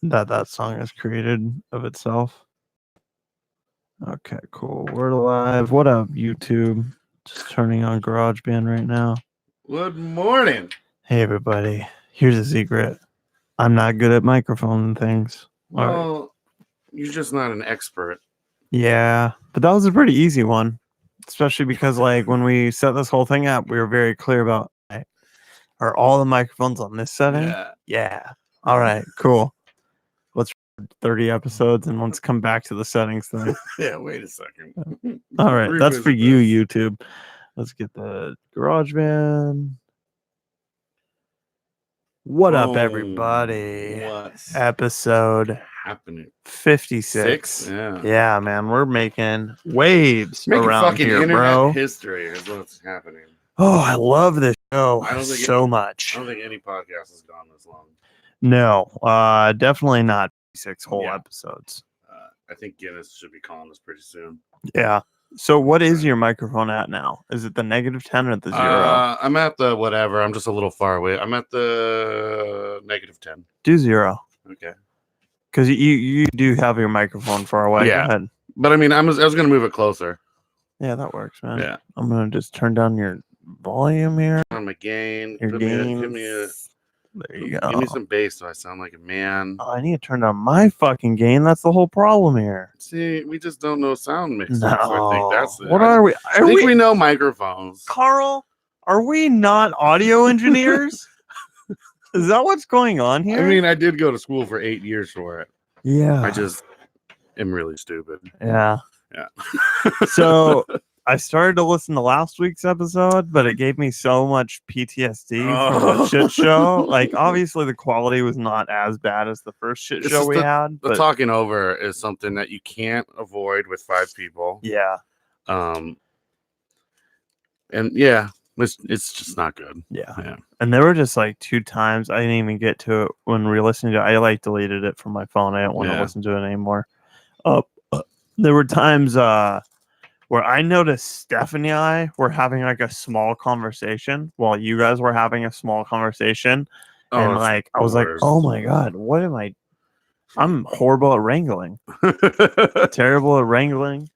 that song is created of itself. Okay, cool. We're live. What up, YouTube? Just turning on GarageBand right now. Good morning. Hey, everybody. Here's a secret. I'm not good at microphone things. Well, you're just not an expert. Yeah, but that was a pretty easy one. Especially because, like, when we set this whole thing up, we were very clear about, are all the microphones on this setting? Yeah. All right, cool. Let's 30 episodes and let's come back to the settings thing. Yeah, wait a second. All right, that's for you, YouTube. Let's get the GarageBand. What up, everybody? What's Episode happening? 56. Yeah, man, we're making waves around fucking here, internet bro. history is what's happening. Oh, I love this show so much. I don't think any podcast has gone this long. No, definitely not 6 whole episodes. I think Guinness should be calling us pretty soon. Yeah. So what is your microphone at now? Is it the -10 or the 0? I'm at the whatever. I'm just a little far away. I'm at the -10. Do 0. Okay. Because you do have your microphone far away. Yeah. Go ahead. But I mean, I was going to move it closer. Yeah, that works, man. Yeah. I'm going to just turn down your volume here. On my gain. Your gain. There you go. Give me some bass so I sound like a man. Oh, I need to turn down my fucking gain. That's the whole problem here. See, we just don't know sound mixing. No. So I think that's it. What are we? I think we know microphones. Carl, are we not audio engineers? Is that what's going on here? I mean, I did go to school for 8 years for it. Yeah. I just am really stupid. Yeah. Yeah. So I started to listen to last week's episode, but it gave me so much PTSD from the shit show. Like, obviously, the quality was not as bad as the first shit show we had. The talking over is something that you can't avoid with 5 people. Yeah. And yeah, it's just not good. Yeah. And there were just like 2 times I didn't even get to it when we were listening to it. I like deleted it from my phone. I don't want to listen to it anymore. There were times where I noticed Stephanie and I were having like a small conversation while you guys were having a small conversation. And like, I was like, oh my God, what am I? I'm horrible at wrangling. Terrible at wrangling.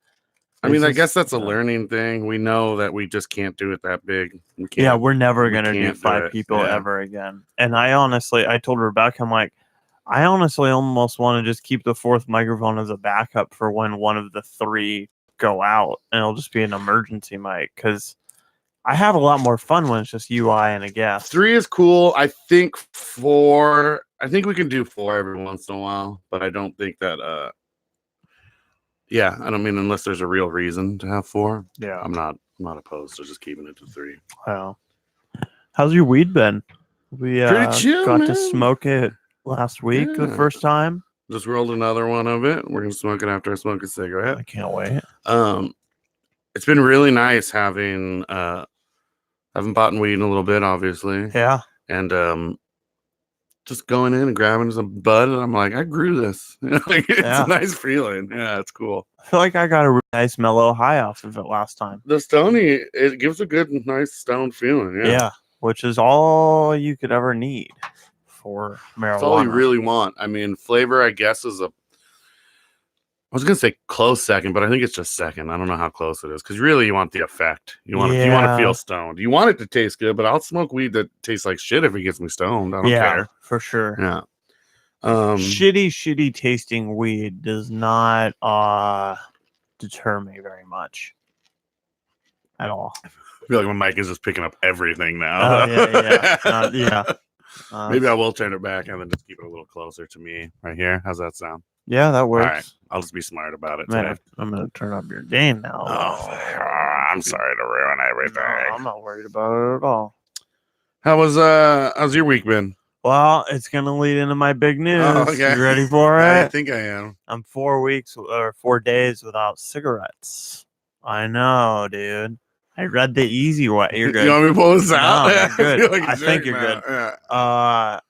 I mean, I guess that's a learning thing. We know that we just can't do it that big. We're never going to do 5 people ever again. And I told Rebecca, I'm like, I honestly almost want to just keep the 4th microphone as a backup for when one of the 3 go out, and it'll just be an emergency mic, because I have a lot more fun when it's just you, I, and a guest. 3 is cool. I think 4. I think we can do 4 every once in a while, but I don't think that. I don't mean unless there's a real reason to have 4. Yeah, I'm not opposed to just keeping it to 3. Wow. How's your weed been? We pretty chill, got man. to smoke it last week the first time. Just rolled another one of it. We're gonna smoke it after I smoke a cigarette. I can't wait. It's been really nice having haven't bought weed in a little bit, obviously. Yeah. And just going in and grabbing some bud, and I'm like, I grew this. It's a nice feeling. Yeah, it's cool. I feel like I got a really nice mellow high off of it last time. The stony, it gives a good, nice stoned feeling. Yeah, which is all you could ever need for marijuana. That's all you really want. I mean, flavor, I guess, is I was gonna say close second, but I think it's just second. I don't know how close it is, because really you want the effect. You want to feel stoned. You want it to taste good, but I'll smoke weed that tastes like shit if it gets me stoned. I don't care. For sure. Yeah. Shitty tasting weed does not deter me very much at all. I feel like my mic is just picking up everything now. Maybe I will turn it back and then just keep it a little closer to me right here. How's that sound? Yeah, that works. All right. I'll just be smart about it. Man, I'm going to turn up your gain now. I'm sorry to ruin everything. No, I'm not worried about it at all. How's your week been? Well, it's going to lead into my big news. Oh, okay. You ready for it? I think I am. I'm 4 days without cigarettes. I know, dude. I read the easy way. You're good. You want me to pull this out? No, I'm good. I think you're now. good. Yeah.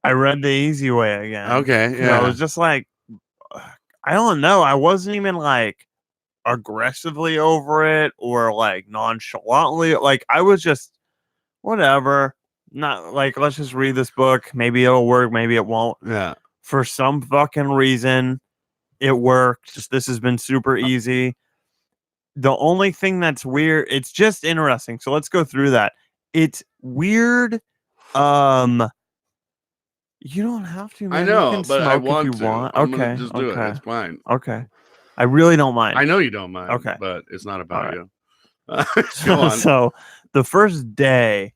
I read the easy way again. Okay, yeah. I was just like, I don't know. I wasn't even like aggressively over it or like nonchalantly. Like, I was just whatever. not like, let's just read this book. Maybe it'll work. Maybe it won't. Yeah. For some fucking reason, it worked. This has been super easy. The only thing that's weird, it's just interesting. So let's go through that. It's weird. You don't have to, man. I know, you can but I smoke want if you to. want. I'm Okay. gonna just do it. It's fine. Okay. I really don't mind. I know you don't mind. Okay. But it's not about Right. you. Go on. So the first day,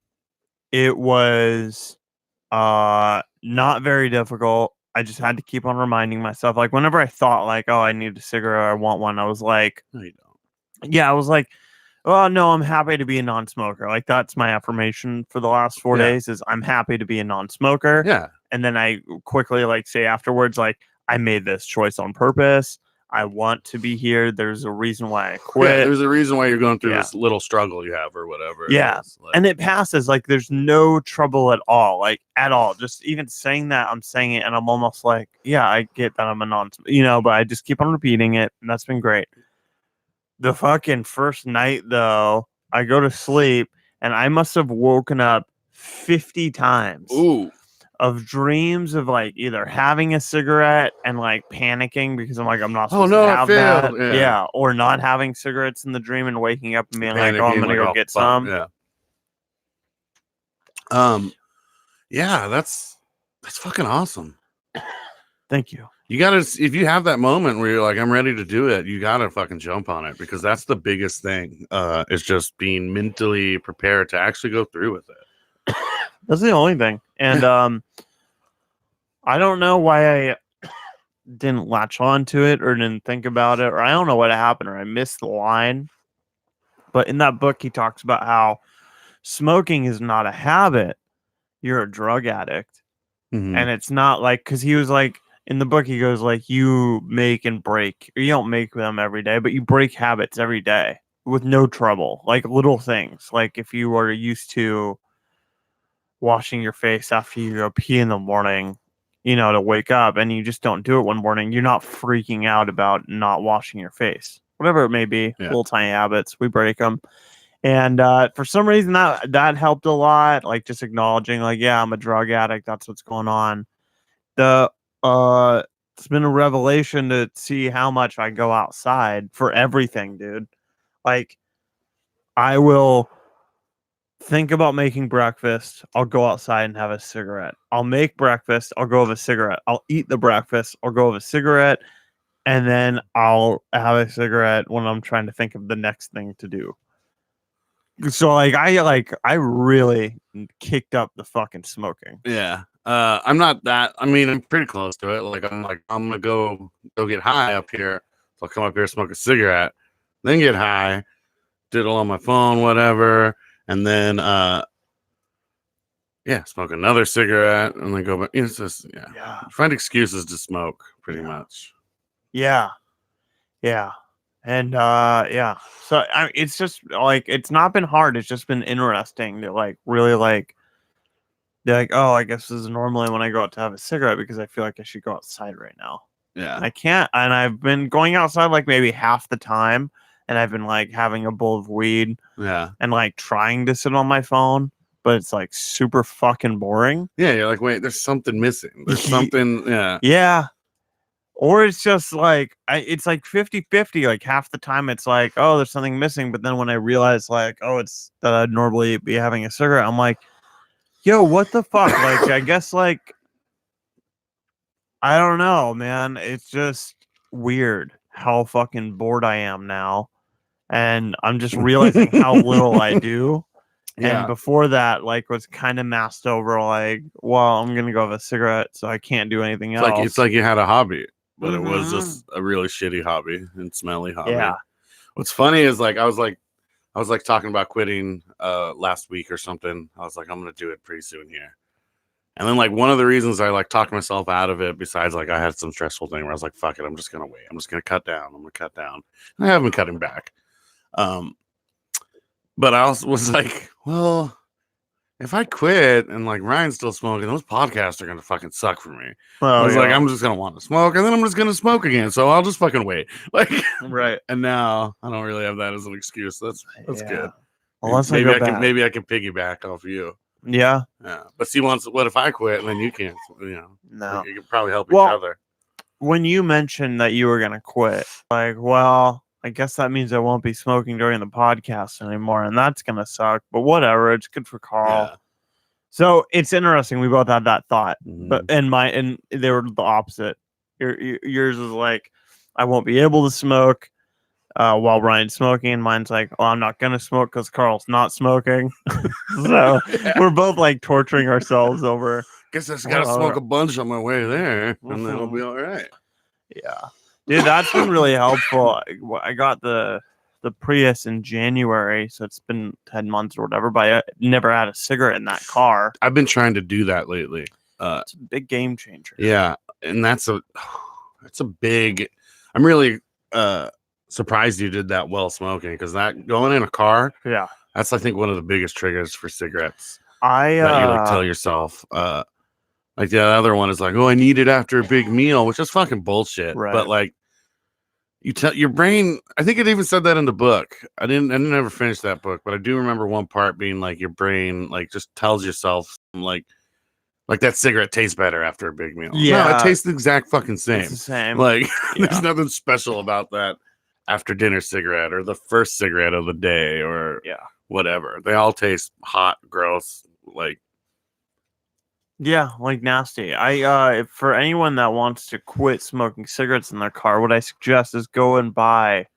it was not very difficult. I just had to keep on reminding myself. Like whenever I thought like, oh, I need a cigarette or I want one, I was like, no, you don't. Yeah, I was like, oh no, I'm happy to be a non-smoker. Like that's my affirmation for the last 4 days is I'm happy to be a non-smoker. Yeah. And then I quickly like say afterwards, like, I made this choice on purpose. I want to be here. There's a reason why I quit. Yeah, there's a reason why you're going through this little struggle you have or whatever. Yeah. And it passes. Like there's no trouble at all. Like at all. Just even saying that, I'm saying it and I'm almost like, yeah, I get that I'm a non-smoker, but I just keep on repeating it. And that's been great. The fucking first night though, I go to sleep and I must have woken up 50 times. Ooh. Of dreams of like either having a cigarette and like panicking because I'm like, I'm not supposed to have that. Yeah. Or not having cigarettes in the dream and waking up and being like, oh, I'm gonna go get some. Yeah. Yeah, that's fucking awesome. Thank you. You gotta, if you have that moment where you're like, I'm ready to do it, you gotta fucking jump on it because that's the biggest thing. Is just being mentally prepared to actually go through with it. That's the only thing. And I don't know why I didn't latch on to it or didn't think about it, or I don't know what happened, or I missed the line. But in that book, he talks about how smoking is not a habit. You're a drug addict. Mm-hmm. And it's not like, because he was like, in the book, he goes like, you make and break, or you don't make them every day, but you break habits every day with no trouble, like little things. Like if you are used to washing your face after you go pee in the morning, to wake up, and you just don't do it one morning, you're not freaking out about not washing your face. Whatever it may be, little tiny habits, we break them. And for some reason that helped a lot, like just acknowledging like, yeah, I'm a drug addict, that's what's going on. It's been a revelation to see how much I go outside for everything, dude. Like I will think about making breakfast, I'll go outside and have a cigarette. I'll make breakfast, I'll go have a cigarette. I'll eat the breakfast, I'll go have a cigarette, and then I'll have a cigarette when I'm trying to think of the next thing to do. So I really kicked up the fucking smoking. Yeah. I'm not that, I'm pretty close to it. I'm gonna go get high up here. So I'll come up here, smoke a cigarette, then get high, diddle on my phone, whatever. And then, smoke another cigarette and then go back. It's just, find excuses to smoke pretty much. Yeah. Yeah. And, so it's just like, it's not been hard. It's just been interesting to like, really like, they're like, oh, I guess this is normally when I go out to have a cigarette because I feel like I should go outside right now. Yeah. And I can't. And I've been going outside like maybe half the time. And I've been like having a bowl of weed. Yeah. And like trying to sit on my phone, but it's like super fucking boring. Yeah. You're like, wait, there's something missing. There's something. Yeah. Yeah. Or it's just like, it's like 50-50. Like half the time it's like, oh, there's something missing. But then when I realize like, oh, it's that I'd normally be having a cigarette, I'm like, yo, what the fuck? Like, I guess like, I don't know, man. It's just weird how fucking bored I am now. And I'm just realizing how little I do. Yeah. And before that, like, was kind of masked over, like, well, I'm going to go have a cigarette, so I can't do anything else. It's like you had a hobby, but it was just a really shitty hobby and smelly hobby. Yeah. What's funny is, like, I was talking about quitting last week or something. I was like, I'm going to do it pretty soon here. And then, like, one of the reasons I, like, talked myself out of it, besides, like, I had some stressful thing where I was like, fuck it, I'm just going to wait. I'm just going to cut down. I'm going to cut down. And I haven't been cutting back. But I also was like, well, if I quit and like Ryan's still smoking, those podcasts are gonna fucking suck for me. I was like, I'm just gonna want to smoke, and then I'm just gonna smoke again. So I'll just fucking wait. Like, right. And now I don't really have that as an excuse. That's good. Well, maybe I can piggyback off you. Yeah. Yeah. But see, what if I quit and then you can't? No. You could probably help each other. When you mentioned that you were gonna quit, like, well, I guess that means I won't be smoking during the podcast anymore, and that's gonna suck. But whatever, it's good for Carl. Yeah. So it's interesting. We both had that thought, but Mm-hmm. and they were the opposite. Yours was like, I won't be able to smoke while Ryan's smoking, and mine's like, oh, I'm not gonna smoke because Carl's not smoking. So we're both like torturing ourselves over. Guess I just gotta smoke a bunch on my way there, and then I'll be all right. Yeah, dude, that's been really helpful. I got the Prius in January, so it's been 10 months or whatever, but I never had a cigarette in that car. I've been trying to do that lately. It's a big game changer. Yeah, and that's a big. I'm really surprised you did that while smoking, because that going in a car, yeah, that's I think one of the biggest triggers for cigarettes. That you like tell yourself, like the other one is like, oh, I need it after a big meal, which is fucking bullshit. Right. But like, you tell your brain. I think it even said that in the book. I didn't ever finish that book, but I do remember one part being like your brain like just tells yourself like that cigarette tastes better after a big meal. Yeah, no, it tastes the exact fucking same. It's the same. Like there's nothing special about that after dinner cigarette or the first cigarette of the day or whatever. They all taste hot, gross, like. Yeah, like nasty. I for anyone that wants to quit smoking cigarettes in their car, what I suggest is go and buy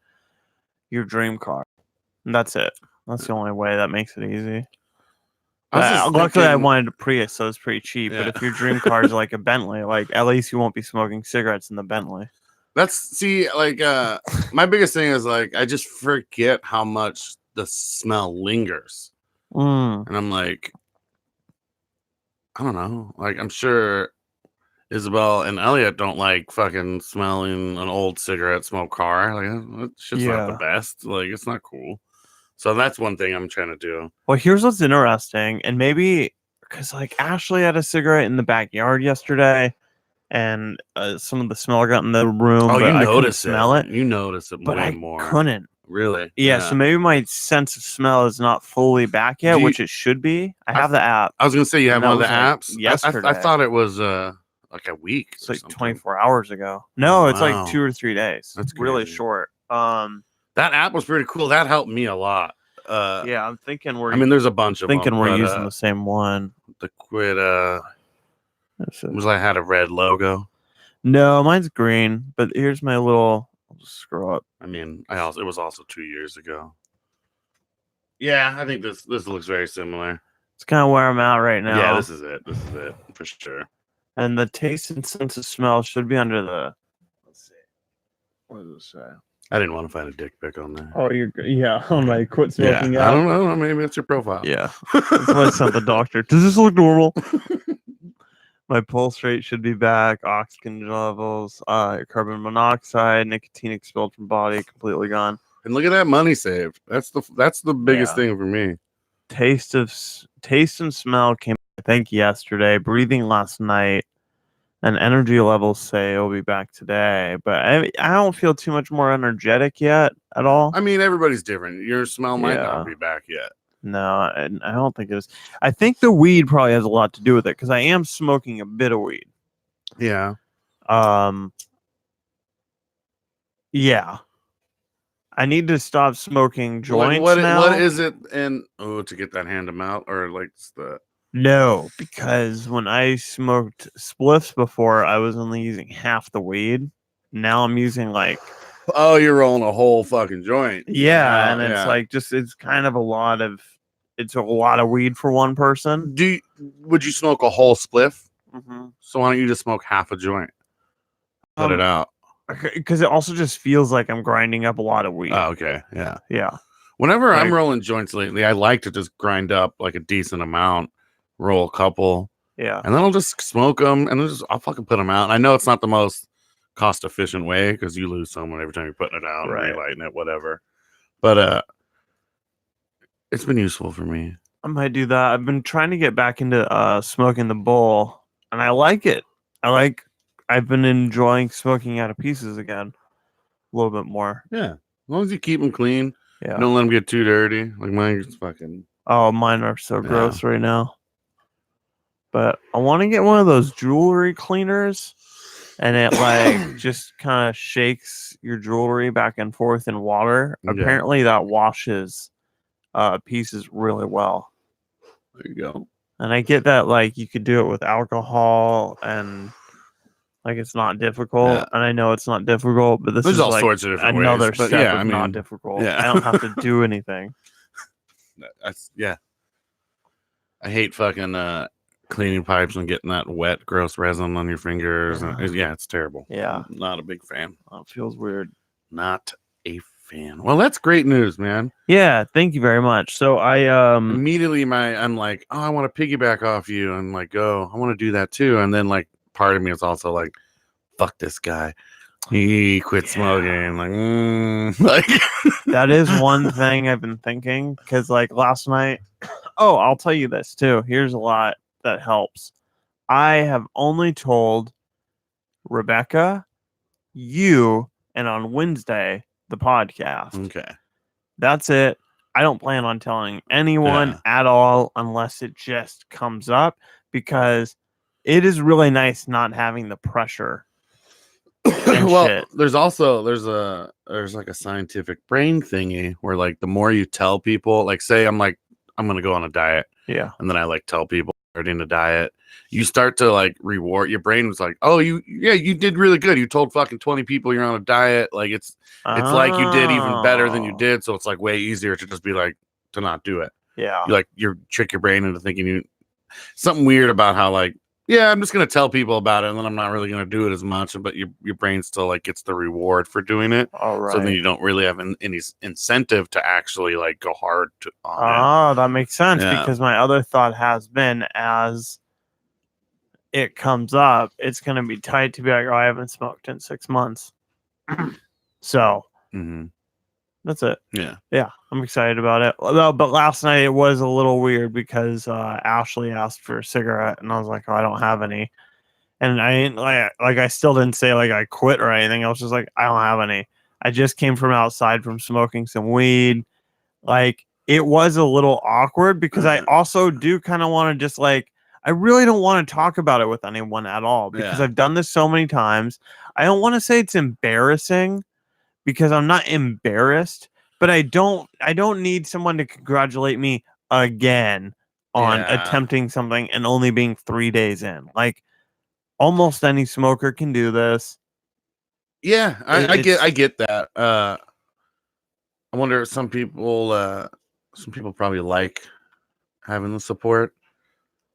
your dream car. And that's it. That's the only way that makes it easy. Luckily, I wanted a Prius, so it's pretty cheap. Yeah. But if your dream car is like a Bentley, like at least you won't be smoking cigarettes in the Bentley. My biggest thing is like I just forget how much the smell lingers, and I'm like, I don't know. Like I'm sure Isabel and Elliot don't like fucking smelling an old cigarette smoke car. Like that shit's not the best. Like it's not cool. So that's one thing I'm trying to do. Well, here's what's interesting, and maybe because like Ashley had a cigarette in the backyard yesterday, and some of the smell got in the room. Oh, but you notice smell it. You notice it but way I more. Couldn't. Really? Yeah, so maybe my sense of smell is not fully back yet, which it should be. I have the app. I was gonna say you have one of the apps. Yesterday. I thought it was like a week. It's like 24 hours ago. No, it's like 2 or 3 days. That's really short. That app was pretty cool. That helped me a lot. Yeah, I'm thinking there's a bunch of them. We're using the same one. The quit was I had a red logo. No, mine's green, but here's my little. I'll just scroll up. It was also 2 years ago. Yeah, I think this looks very similar. It's kind of where I'm at right now. Yeah, this is it for sure. And the taste and sense of smell should be under the. Let's see. What does it say? I didn't want to find a dick pic on there. Oh, on my quit smoking. Yeah, I don't know. Maybe it's your profile. Yeah, that's why I sent the doctor. Does this look normal? My pulse rate should be back. Oxygen levels, carbon monoxide, nicotine expelled from body, completely gone. And look at that money saved. That's the biggest thing for me. Taste and smell came, I think, yesterday. Breathing last night, and energy levels say it'll be back today. But I don't feel too much more energetic yet at all. Everybody's different. Your smell might not be back yet. No, I don't think it is. I think the weed probably has a lot to do with it because I am smoking a bit of weed. Yeah. Yeah. I need to stop smoking joints now. What is it? And to get that hand them out or like the. No, because when I smoked spliffs before, I was only using half the weed. Now I'm using like. Oh, you're rolling a whole fucking joint. Yeah, and it's like it's kind of a lot of weed for one person. Would you smoke a whole spliff? Mm-hmm. So why don't you just smoke half a joint? Put it out. Because it also just feels like I'm grinding up a lot of weed. Oh, okay. Yeah. Yeah. Whenever I'm rolling joints lately, I like to just grind up like a decent amount, roll a couple. Yeah. And then I'll just smoke them and I'll fucking put them out. And I know it's not the most cost efficient way because you lose someone every time you're putting it out and relighting it, whatever. But it's been useful for me. I might do that. I've been trying to get back into smoking the bowl, and I like it. I've been enjoying smoking out of pieces again a little bit more. Yeah, as long as you keep them clean. Yeah, don't let them get too dirty. Like mine's fucking. Oh, mine are so gross right now. but I want to get one of those jewelry cleaners, and it like just kind of shakes your jewelry back and forth in water. Yeah. Apparently, that washes pieces really well. There you go. And I get that like you could do it with alcohol and like it's not difficult. Yeah. And I know it's not difficult, but this There's is all like sorts of different another ways. But step yeah, of I mean, not difficult. yeah. I don't have to do anything. Yeah. I hate fucking cleaning pipes and getting that wet, gross resin on your fingers. Yeah, it's terrible. Yeah. I'm not a big fan. It feels weird. Not a fan. Well, that's great news, man. Yeah, thank you very much. So I immediately I'm like, oh, I want to piggyback off you and like go, I want to do that too. And then like part of me is also like, fuck this guy. He quit smoking. Like, like that is one thing I've been thinking because like last night. Oh, I'll tell you this too. Here's a lot that helps. I have only told Rebecca, you, and on Wednesday the podcast. Okay. That's it. I don't plan on telling anyone at all unless it just comes up because it is really nice not having the pressure. Well, shit. there's like a scientific brain thingy where like the more you tell people, like say I'm gonna go on a diet, yeah, and then I like tell people starting a diet, you start to like reward your brain was like, oh, you did really good. You told fucking 20 people you're on a diet. Like it's like you did even better than you did. So it's like way easier to just be like to not do it. Yeah. You trick your brain into thinking something weird about how like, yeah, I'm just gonna tell people about it and then I'm not really gonna do it as much. But your brain still like gets the reward for doing it. All right. So then you don't really have any incentive to actually like go hard on it. Oh, that makes sense because my other thought has been as it comes up, it's going to be tight to be like, oh, I haven't smoked in 6 months. So that's it. Yeah, I'm excited about it. But last night it was a little weird because Ashley asked for a cigarette and I was like, oh, I don't have any. And I didn't like I still didn't say like I quit or anything. I was just like, I don't have any. I just came from outside from smoking some weed. Like it was a little awkward because I also do kind of want to just like, I really don't want to talk about it with anyone at all because I've done this so many times. I don't want to say it's embarrassing because I'm not embarrassed, but I don't need someone to congratulate me again on attempting something and only being 3 days in. Like almost any smoker can do this. Yeah, I get that. I wonder if some people probably like having the support.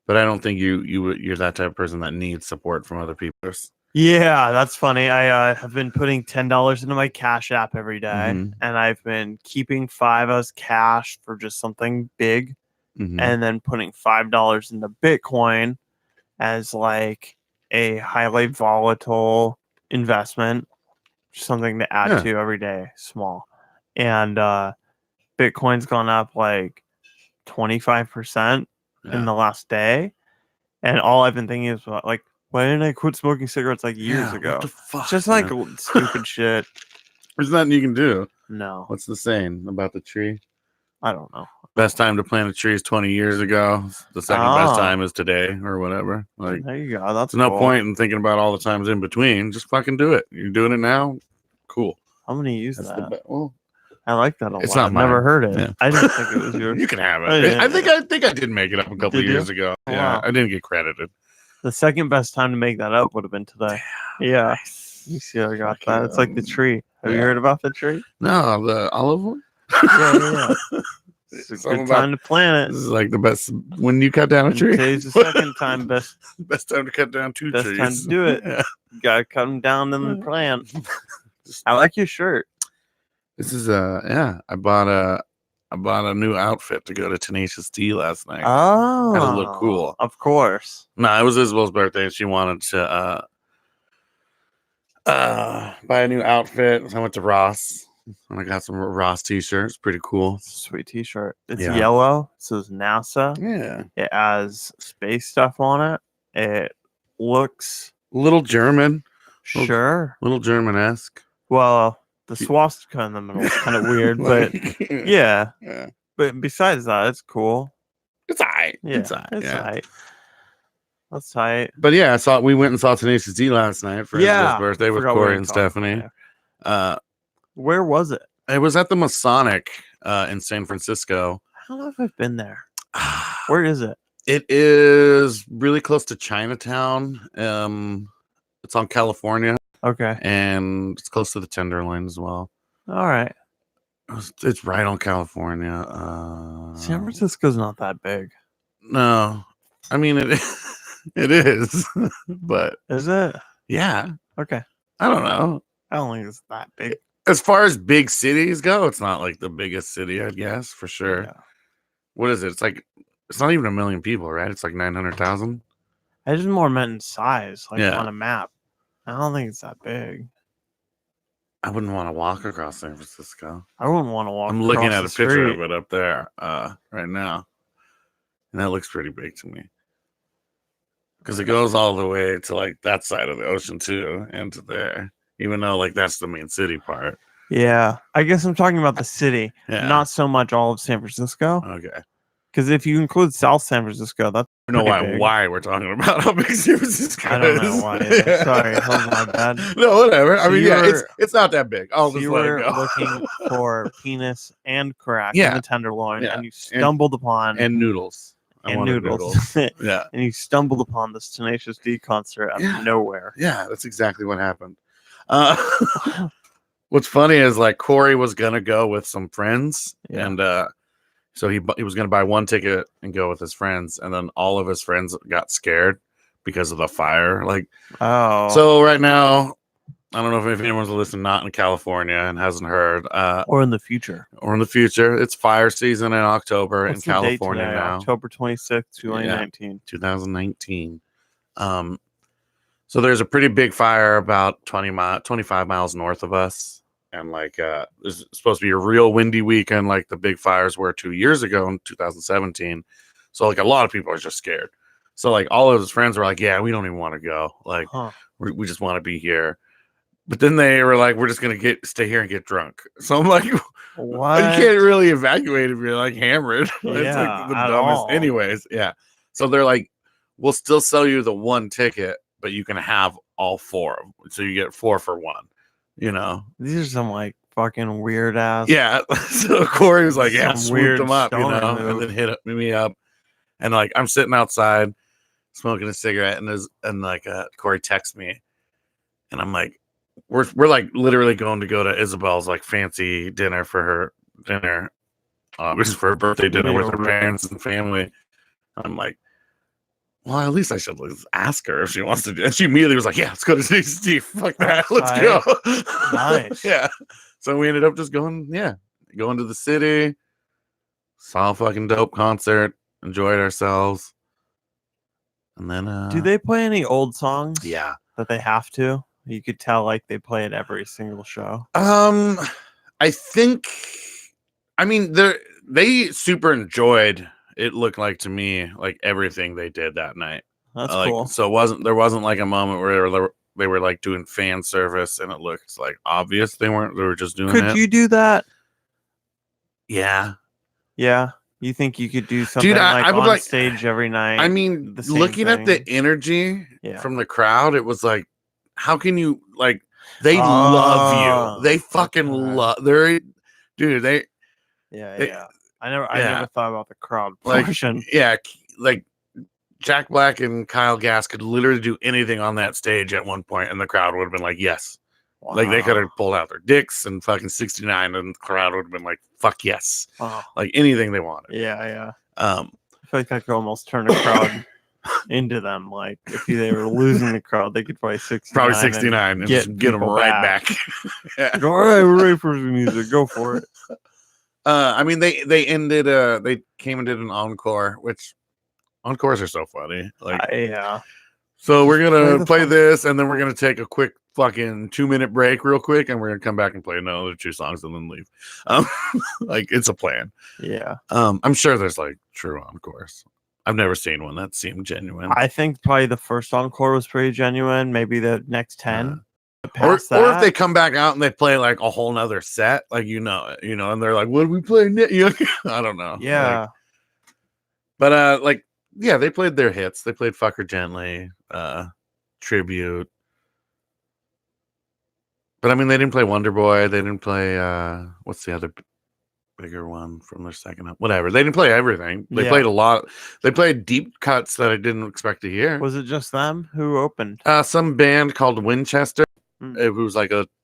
But I don't think you're that type of person that needs support from other people. Yeah, that's funny. I have been putting $10 into my Cash App every day, and I've been keeping $5 as cash for just something big, and then putting $5 into Bitcoin as like a highly volatile investment, something to add to every day, small. And Bitcoin's gone up like 25%. In the last day, and all I've been thinking is like, why didn't I quit smoking cigarettes like years ago? What the fuck, it's just like stupid shit. There's nothing you can do. No. What's the saying about the tree? I don't know. Best time to plant a tree is 20 years ago. The second best time is today, or whatever. Like there you go. That's no point in thinking about all the times in between. Just fucking do it. You're doing it now. Cool. I'm gonna use that. Well, I like that a lot. It's not I've never heard it. Yeah. I didn't think it was yours. You can have it. I think I did make it up a couple of years ago. Oh, yeah, wow. I didn't get credited. The second best time to make that up would have been today. Yeah. You see, I got that. It's like the tree. Have you heard about the tree? No, the olive one. Yeah. It's a good time to plant it. This is like the best when you cut down a tree. Today's the second time best time to cut down two trees. Best time to do it. You gotta cut them down in the plant. I like your shirt. This is I bought a new outfit to go to Tenacious D last night. Oh, had to look cool. Of course. No, it was Isabel's birthday, and she wanted to buy a new outfit. So I went to Ross, and I got some Ross t-shirts. Pretty cool. Sweet t-shirt. It's yellow. It says NASA. Yeah. It has space stuff on it. It looks a little German. Sure. Little German-esque. Well, the swastika in the middle is kind of weird, but yeah. But besides that, it's cool. It's alright. Yeah, it's alright. It's alright. That's tight. But yeah, we went and saw Tenacious D last night for his birthday with Corey and Stephanie. Where was it? It was at the Masonic in San Francisco. I don't know if I've been there. Where is it? It is really close to Chinatown. It's on California. Okay. And it's close to the Tenderloin as well. All right. It's right on California. San Francisco's not that big. No. I mean, it is. But is it? Yeah. Okay. I don't know. I don't think it's that big. As far as big cities go, it's not like the biggest city, I guess, for sure. Yeah. What is it? It's not even 1 million people, right? It's like 900,000. I just more meant in size, like on a map. I don't think it's that big. I wouldn't want to walk across San Francisco. I wouldn't want to walk. I'm looking at a picture of it up there right now, and that looks pretty big to me. Because it goes all the way to like that side of the ocean too, and to there. Even though like that's the main city part. Yeah, I guess I'm talking about the city, not so much all of San Francisco. Okay. Because if you include South San Francisco, that's I don't know why we're talking about how big San Francisco is. I don't know why. Sorry, that was my bad. No, whatever. I mean, it's not that big. I'll just let it go. Looking for penis and crack in the Tenderloin, and you stumbled upon noodles. Noodles. Yeah, and you stumbled upon this Tenacious D concert out of nowhere. Yeah, that's exactly what happened. What's funny is like Corey was gonna go with some friends, and so he was gonna buy one ticket and go with his friends, and then all of his friends got scared because of the fire. Like, so right now, I don't know if anyone's listening, not in California and hasn't heard, or in the future, it's fire season in October. What's in California now? October 26th, 2019. 2019. So there's a pretty big fire about 25 miles north of us. And like, there's supposed to be a real windy weekend like the big fires were 2 years ago in 2017. So like a lot of people are just scared. So like all of his friends were like, yeah, we don't even want to go. Like, we just want to be here. But then they were like, we're just going to stay here and get drunk. So I'm like, what? You can't really evacuate if you're like hammered. It's like the dumbest. Anyways, yeah. So they're like, we'll still sell you the one ticket, but you can have all four. So you get 4 for 1. You know, these are some like fucking weird ass. Yeah. So Corey was like, yeah, swooped him up, and then hit me up. And like, I'm sitting outside smoking a cigarette, and Corey texts me, and I'm like, we're like literally going to go to Isabel's like fancy dinner for her dinner, obviously for her birthday dinner with her parents and family. I'm like, well, at least I should ask her if she wants to do it. And she immediately was like, yeah, let's go to Steve. Fuck that. Let's go. Nice. Yeah. So we ended up just going to the city, saw a fucking dope concert, enjoyed ourselves. And then do they play any old songs? Yeah. That they have to? You could tell like they play at every single show. I think they super enjoyed, it looked like to me, like everything they did that night. That's cool. So there wasn't like a moment where they were like doing fan service and it looks like obvious they were just doing it. Could you do that? Yeah. Yeah. You think you could do something I would on stage every night? I mean, looking at the energy from the crowd, it was like, how can you like? They love you. They fucking love. Dude. I never thought about the crowd portion. Like Jack Black and Kyle Gass could literally do anything on that stage at one point, and the crowd would have been like, yes. Wow. Like they could have pulled out their dicks and fucking 69, and the crowd would have been like, fuck yes. Wow. Like anything they wanted. Yeah. I feel like I could almost turn a crowd into them. Like if they were losing the crowd, they could probably 69 and just get them right back. Yeah. All right, we're ready for the music. Go for it. I mean, they ended. They came and did an encore, which encores are so funny. Like, yeah. So we're gonna play this, and then we're gonna take a quick fucking 2-minute break, real quick, and we're gonna come back and play another 2 songs and then leave. Like it's a plan. Yeah. I'm sure there's like true encores. I've never seen one that seemed genuine. I think probably the first encore was pretty genuine. Maybe the next 10. Or if they come back out and they play like a whole nother set, like and they're like, "What are we playing?" I don't know. Yeah, but like Yeah, they played their hits. They played Fuck Her Gently, Tribute. But I mean, they didn't play Wonder Boy. They didn't play what's the other bigger one from their second album? Whatever. They didn't play everything. They played a lot. They played deep cuts that I didn't expect to hear. Was it just them who opened? Some band called Winchester. It was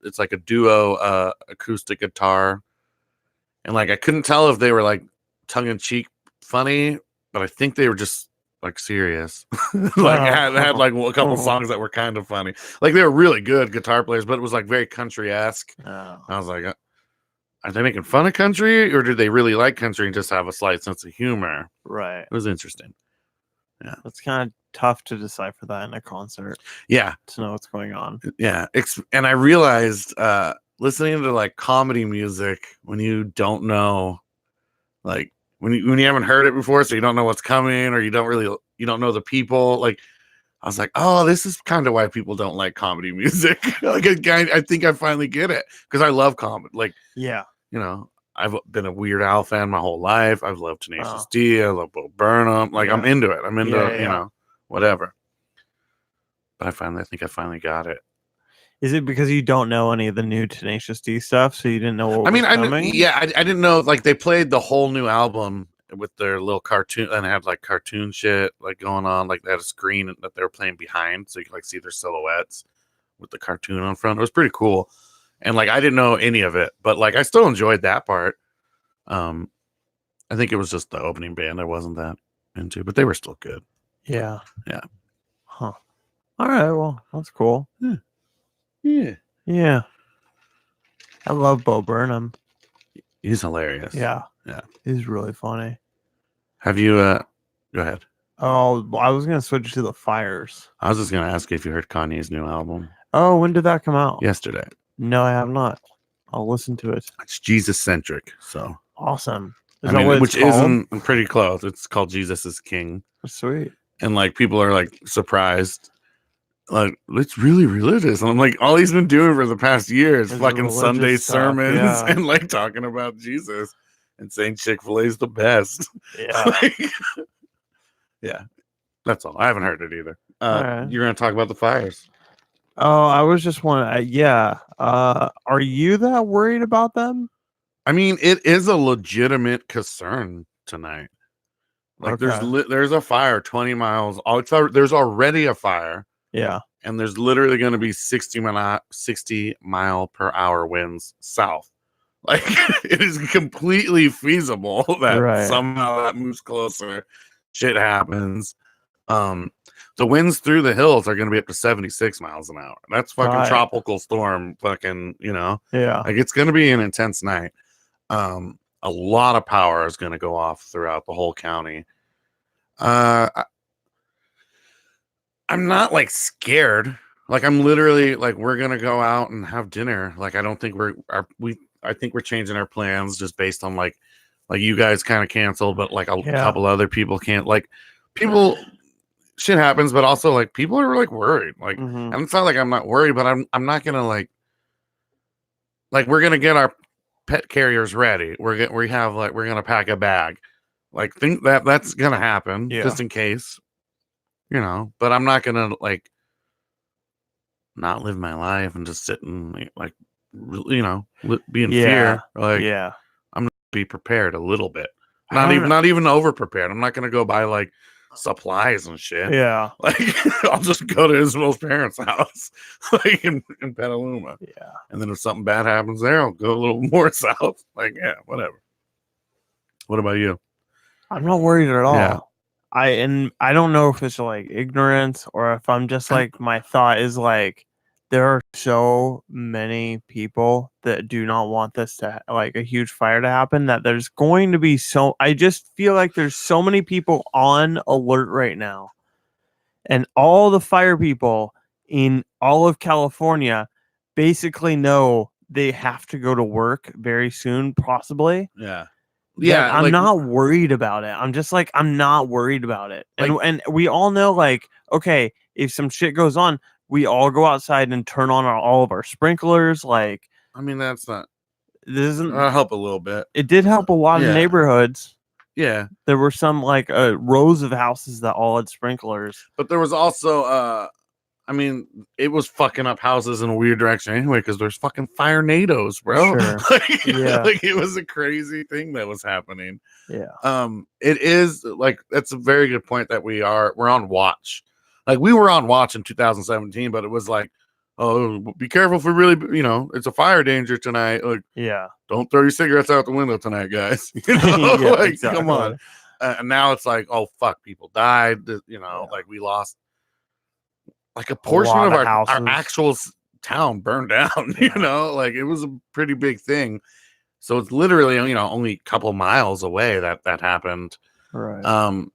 it's like a duo acoustic guitar. And like I couldn't tell if they were like tongue in cheek funny, but I think they were just like serious. Like had like a couple songs that were kind of funny. Like they were really good guitar players, but it was like very country-esque. I was like, are they making fun of country, or do they really like country and just have a slight sense of humor? Right. It was interesting. Yeah. It's kind of tough to decipher that in a concert. Yeah. To know what's going on. Yeah. And I realized listening to like comedy music when you don't know, like when you haven't heard it before, so you don't know what's coming, or you don't know the people, like I was like, oh, this is kind of why people don't like comedy music. Like I think I finally get it, because I love comedy. Like, yeah, you know, I've been a Weird Al fan my whole life. I've loved Tenacious D. I love Bo Burnham. Like I'm into it. I'm into you know, whatever. But I think I finally got it. Is it because you don't know any of the new Tenacious D stuff, so you didn't know what was coming? I didn't know. Like they played the whole new album with their little cartoon, and had like cartoon shit like going on. Like they had a screen that they were playing behind, so you could like see their silhouettes with the cartoon on front. It was pretty cool. And like I didn't know any of it, but like I still enjoyed that part. I think it was just the opening band I wasn't that into, but they were still good. Yeah. Yeah. Huh. All right. Well, that's cool. Yeah. Yeah. Yeah. I love Bo Burnham. He's hilarious. Yeah. Yeah. He's really funny. Have you go ahead. Oh, I was gonna switch to the Fires. I was just gonna ask you if you heard Kanye's new album. Oh, when did that come out? Yesterday. No, I have not. I'll listen to it. It's Jesus centric, so awesome. Which isn't pretty close. It's called Jesus is King. Sweet. And like people are like surprised. Like it's really religious. And I'm like, all he's been doing for the past year is fucking Sunday sermons and like talking about Jesus and saying Chick-fil-A is the best. Yeah. Like, yeah. That's all. I haven't heard it either. Right. You're gonna talk about the Fires. Oh, I was just wondering. Yeah. Are you that worried about them? I mean, it is a legitimate concern tonight. Like there's a fire 20 miles. There's already a fire. Yeah. And there's literally going to be 60 mile per hour winds south. Like it is completely feasible that somehow that moves closer. Shit happens. The winds through the hills are going to be up to 76 miles an hour. That's fucking tropical storm. Fucking, you know. Yeah. Like it's going to be an intense night. A lot of power is going to go off throughout the whole county. I'm not like scared. Like I'm literally like we're going to go out and have dinner. Like I don't think I think we're changing our plans just based on like you guys kind of canceled, but like a couple other people can't. Like people, shit happens, but also like people are like worried. Like and it's not like I'm not worried, but I'm not gonna like we're gonna get our pet carriers ready. We're gonna pack a bag. Like think that's gonna happen just in case, you know. But I'm not gonna like not live my life and just sit and like you know be in fear. Like I'm gonna be prepared a little bit. Not even over prepared. I'm not gonna go buy like supplies and shit. Yeah. Like I'll just go to Isabel's parents' house, like in Petaluma. Yeah. And then if something bad happens there, I'll go a little more south. Like, yeah, whatever. What about you? I'm not worried at all. Yeah. I don't know if it's like ignorance or if I'm just like my thought is like there are so many people that do not want this to like a huge fire to happen that there's going to be I just feel like there's so many people on alert right now. And all the fire people in all of California basically know they have to go to work very soon, possibly. Yeah. Yeah, I'm not worried about it. I'm just like, I'm not worried about it. And we all know, like, okay, if some shit goes on, we all go outside and turn on all of our sprinklers. Like, I mean, that's not. This isn't help a little bit. It did help a lot of neighborhoods. Yeah. There were some like rows of houses that all had sprinklers. But there was also, I mean, it was fucking up houses in a weird direction anyway, because there's fucking fire nados, bro. Sure. Like, Yeah. like it was a crazy thing that was happening. Yeah. It is like, that's a very good point that we're on watch. Like we were on watch in 2017, but it was like, oh, be careful for really, it's a fire danger tonight. Like, Yeah. don't throw your cigarettes out the window tonight, guys. You know, Yeah, like, exactly. come on. And now it's like, oh fuck, people died. Like we lost like a portion of our actual town burned down. Yeah. Like it was a pretty big thing. So it's literally, only a couple miles away that happened. Right.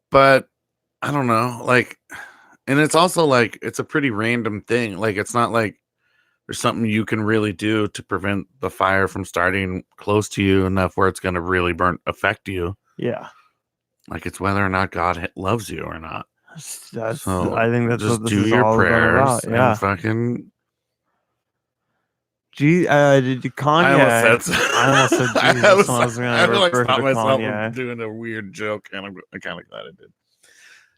But I don't know, like, and it's also like it's a pretty random thing. Like it's not like there's something you can really do to prevent the fire from starting close to you enough where it's going to really affect you. Yeah. Like it's whether or not God loves you or not. So I think that's just what this do is your all prayers about. Yeah. and fucking. Did you Kanye? I almost said Jesus. I was I going like to stop myself Kanye. from doing a weird joke, and I'm kind of glad I did.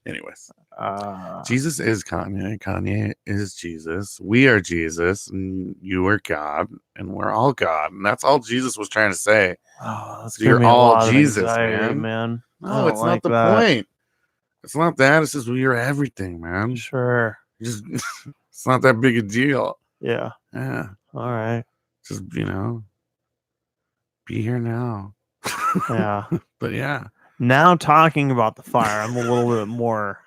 Anyways, Jesus is Kanye. Kanye is Jesus. We are Jesus, and you are God, and we're all God, and that's all Jesus was trying to say. That's so you're all Jesus, man. No, it's like not the point. It's not that. It's just you're everything, man. Sure. Just it's not that big a deal. Yeah. Yeah. All right. Just be here now. Yeah. But yeah. Now talking about the fire, I'm a little bit more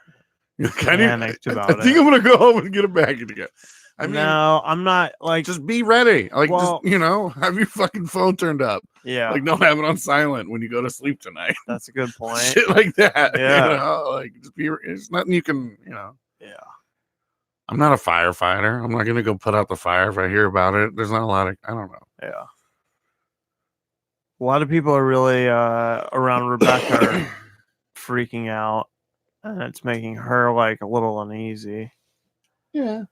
panicked about it. I think I'm gonna go home and get a bag again. I mean, no, I'm not like. Just be ready. Like, well, just have your fucking phone turned up. Yeah. Like, don't have it on silent when you go to sleep tonight. That's a good point. Shit like that. Yeah. Like just be. It's nothing you can. Yeah. I'm not a firefighter. I'm not gonna go put out the fire if I hear about it. There's not a lot of. I don't know. Yeah. A lot of people are really around Rebecca are freaking out, and it's making her like a little uneasy. Yeah.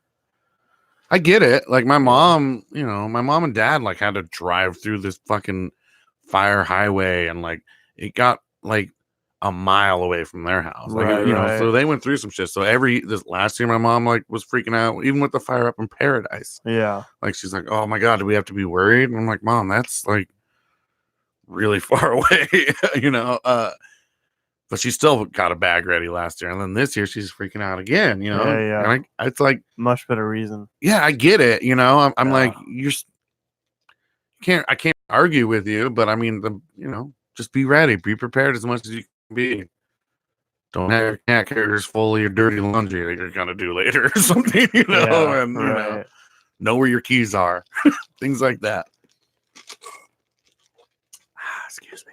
I get it. Like my mom, my mom and dad like had to drive through this fucking fire highway, and like it got like a mile away from their house. Like right. So they went through some shit. So this last year my mom like was freaking out, even with the fire up in Paradise. Yeah. Like she's like, oh my God, do we have to be worried? And I'm like, Mom, that's like really far away, but she still got a bag ready last year, and then this year she's freaking out again. Yeah. And it's like much better reason. Yeah, I get it. I'm like I can't argue with you, but I mean just be ready, be prepared as much as you can be. Don't have your cat carriers full of your dirty laundry that you're gonna do later or something, and know where your keys are, things like that. Excuse me.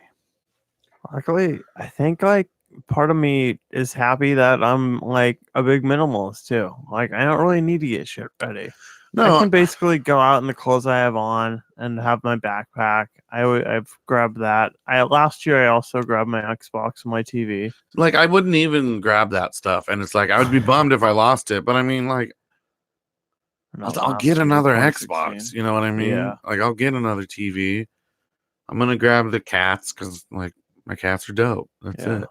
Luckily, I think like part of me is happy that I'm like a big minimalist too. Like I don't really need to get shit ready. No, I can basically go out in the clothes I have on and have my backpack. I've grabbed that. Last year I also grabbed my Xbox and my TV. Like I wouldn't even grab that stuff, and it's like I would be bummed if I lost it. But I mean, like I'll get another Xbox. You know what I mean? Yeah. Like I'll get another TV. I'm gonna grab the cats because like my cats are dope. That's it.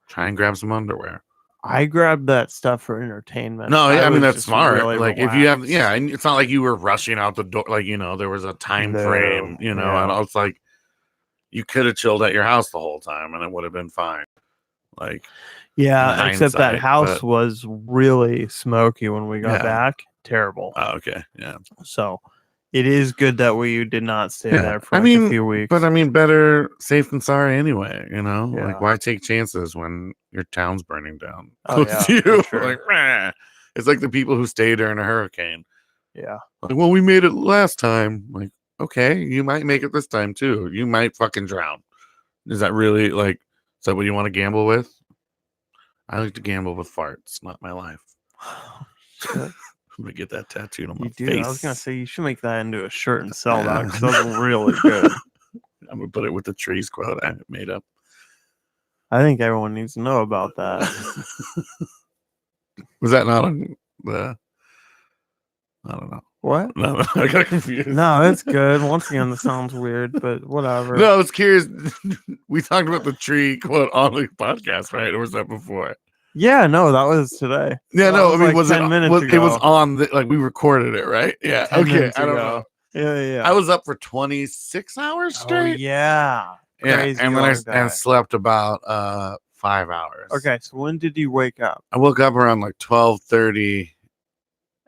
Try and grab some underwear. I grabbed that stuff for entertainment. No, I mean that's smart. Really like relaxed. if you have, and it's not like you were rushing out the door. Like there was a time frame. And it's like you could have chilled at your house the whole time, and it would have been fine. Like, except that house was really smoky when we got back. Terrible. Oh, okay, yeah. So it is good that we did not stay there for a few weeks. But I mean, better safe than sorry anyway, Like, why take chances when your town's burning down close to you? Sure. Like, meh. It's like the people who stay during a hurricane. Yeah. Like, well, we made it last time. Like, okay, you might make it this time too. You might fucking drown. Is that really is that what you want to gamble with? I like to gamble with farts, not my life. I'm gonna get that tattooed on my face. I was gonna say you should make that into a shirt and sell that because that's really good. I'm gonna put it with the trees quote I made up. I think everyone needs to know about that. Was that not on the? I don't know. What? No, I got confused. No, it's good. Once again, this sounds weird, but whatever. No, I was curious. We talked about the tree quote on the podcast, right? Or was that before? Yeah, no, that was today. Yeah, That no, I was mean, like was 10 it? minutes It was ago. on like we recorded it, right? Yeah. 10 Okay. minutes I don't ago. know. Yeah. I was up for 26 hours Oh, straight. yeah. Crazy. Yeah, and then I guy. slept about 5 hours. Okay, so when did you wake up? I woke up around like 12:30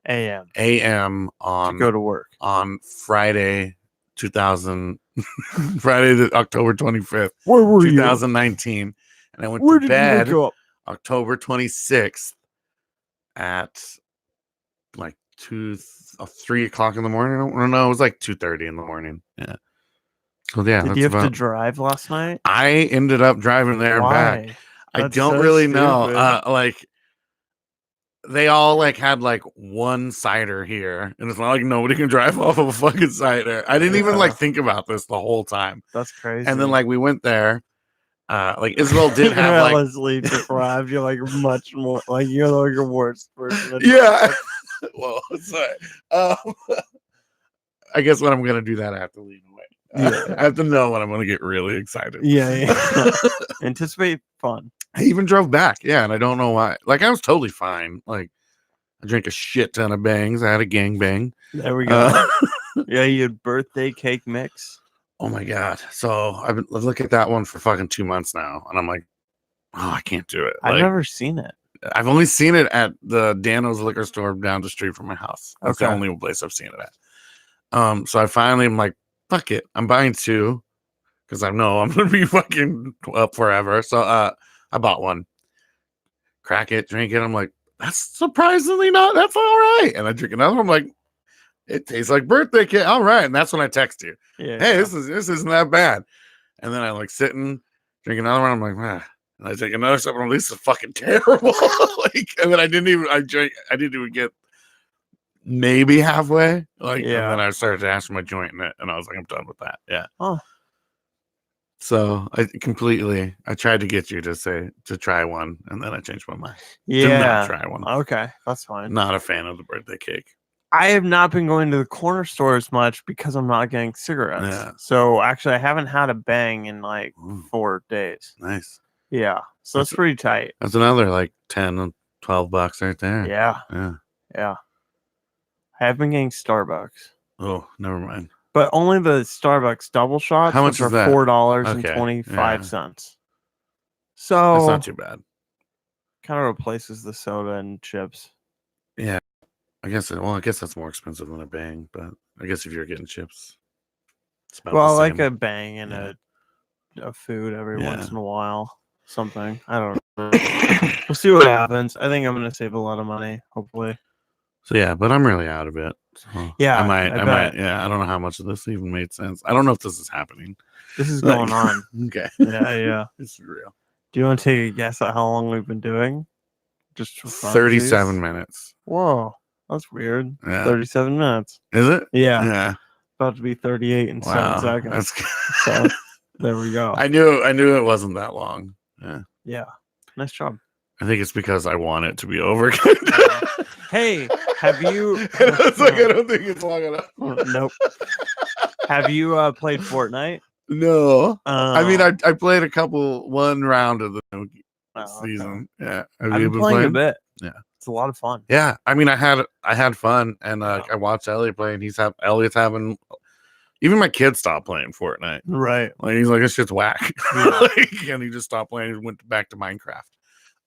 a.m. a.m. to go to work on Friday, Friday, October 25th, Where were 2019, and I went Where to did bed you wake up? October 26th at like 3 o'clock in the morning. I don't know. It was like 2:30 in the morning. Yeah. So yeah, Did you have to drive last night? I ended up driving there and back. Why? I That's don't so really know. stupid. Like they all like had like one cider here, and it's not like nobody can drive off of a fucking cider. I didn't even like think about this the whole time. That's crazy. And then like we went there. Like Isabel did have like sleep deprived. You're like much more like you're like your worst person. yeah. Well, sorry. I guess when I'm gonna do that, I have to leave away. I have to know when I'm gonna get really excited. Yeah. Anticipate fun. I even drove back. Yeah, and I don't know why. Like I was totally fine. Like I drank a shit ton of bangs. I had a gang bang. There we go. Yeah, you had birthday cake mix. Oh my god! So I've been looking at that one for fucking 2 months now, and I'm like, oh, I can't do it. I've like, never seen it. I've only seen it at the Dano's liquor store down the street from my house. That's the only place I've seen it at. So I finally am like, fuck it, I'm buying 2 because I know I'm gonna be fucking up forever. So I bought one, crack it, drink it. I'm like, that's surprisingly not. That's all right. And I drink another one. I'm like, it tastes like birthday cake. All right. And that's when I text you. Yeah. Hey, this isn't that bad. And then I like sit and drink another one. I'm like, ah. And I take another sip. And this is fucking terrible. Like, and then I didn't even get maybe halfway. Like, and then I started to ask for my joint in it, and I was like, I'm done with that. Yeah. Oh. So I tried to get you to try one, and then I changed my mind. Yeah. Did not try one. Okay, that's fine. Not a fan of the birthday cake. I have not been going to the corner store as much because I'm not getting cigarettes. Yeah. So actually, I haven't had a bang in like 4 days. Nice. Yeah. So that's pretty tight. That's another like $10, $12 right there. Yeah. I have been getting Starbucks. Oh, never mind. But only the Starbucks double shots, How much which is are that? $4.25. So that's not too bad. Kind of replaces the soda and chips. Yeah. I guess that's more expensive than a bang, but I guess if you're getting chips, it's about the same. Like a bang and a food every once in a while. Something. I don't know. We'll see what happens. I think I'm gonna save a lot of money, hopefully. So yeah, but I'm really out of it. So I might. Yeah, I don't know how much of this even made sense. I don't know if this is happening. This is going on. Okay. Yeah. It's real. Do you want to take a guess at how long we've been doing? Just 37 minutes. Whoa, that's weird. Yeah. 37 minutes. Is it? Yeah. Yeah. About to be 38 in 7 seconds. So there we go. I knew it wasn't that long. Yeah. Nice job. I think it's because I want it to be over. Hey, have you? It's like I don't think it's long enough. Nope. Have you played Fortnite? No. I mean, I played one round of the season. Okay. Yeah. I've been playing a bit. Yeah. It's a lot of fun. Yeah. I mean, I had fun, and I watched Elliot play, and Elliot's having. Even my kid stopped playing Fortnite. Right. Like he's like, this shit's whack. Yeah. And he just stopped playing and went back to Minecraft.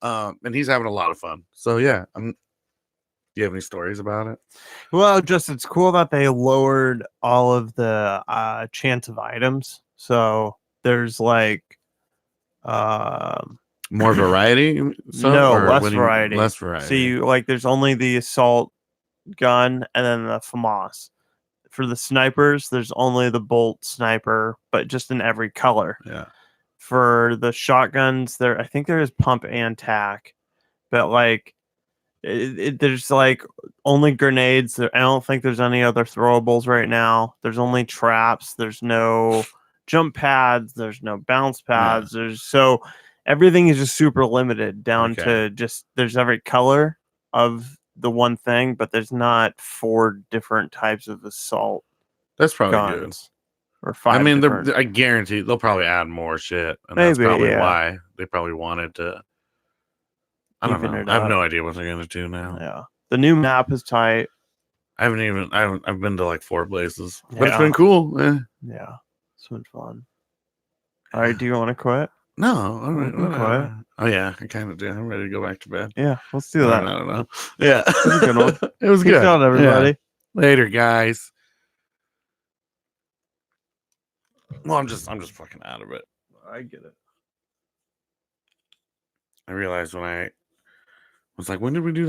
And he's having a lot of fun. So yeah. Do you have any stories about it? Well, it's cool that they lowered all of the chance of items. So there's like more variety? Less variety. Less variety. So there's only the assault gun and then the FAMAS. For the snipers, there's only the bolt sniper, but just in every color. Yeah. For the shotguns, I think there is pump and tac, but there's only grenades. I don't think there's any other throwables right now. There's only traps. There's no jump pads. There's no bounce pads. So everything is just super limited down to there's every color of the one thing, but there's not 4 different types of assault That's probably guns good. or 5 I mean, different. I guarantee they'll probably add more shit, and Maybe, that's probably yeah. why they probably wanted to. I don't Even know. it I have up. no idea what they're gonna do now. Yeah. The new map is tight. I've been to like 4 places, but it's Yeah. been cool. Yeah. It's been fun. All right, do you want to quit? No, We can quit. Oh yeah, I kind of do. I'm ready to go back to bed. Yeah, let's do that. I don't know. Yeah, It was a good one. It was Peace good. out, everybody. Yeah. Later, guys. Well, I'm just fucking out of it. I get it. I realized when I was like, when did we do that?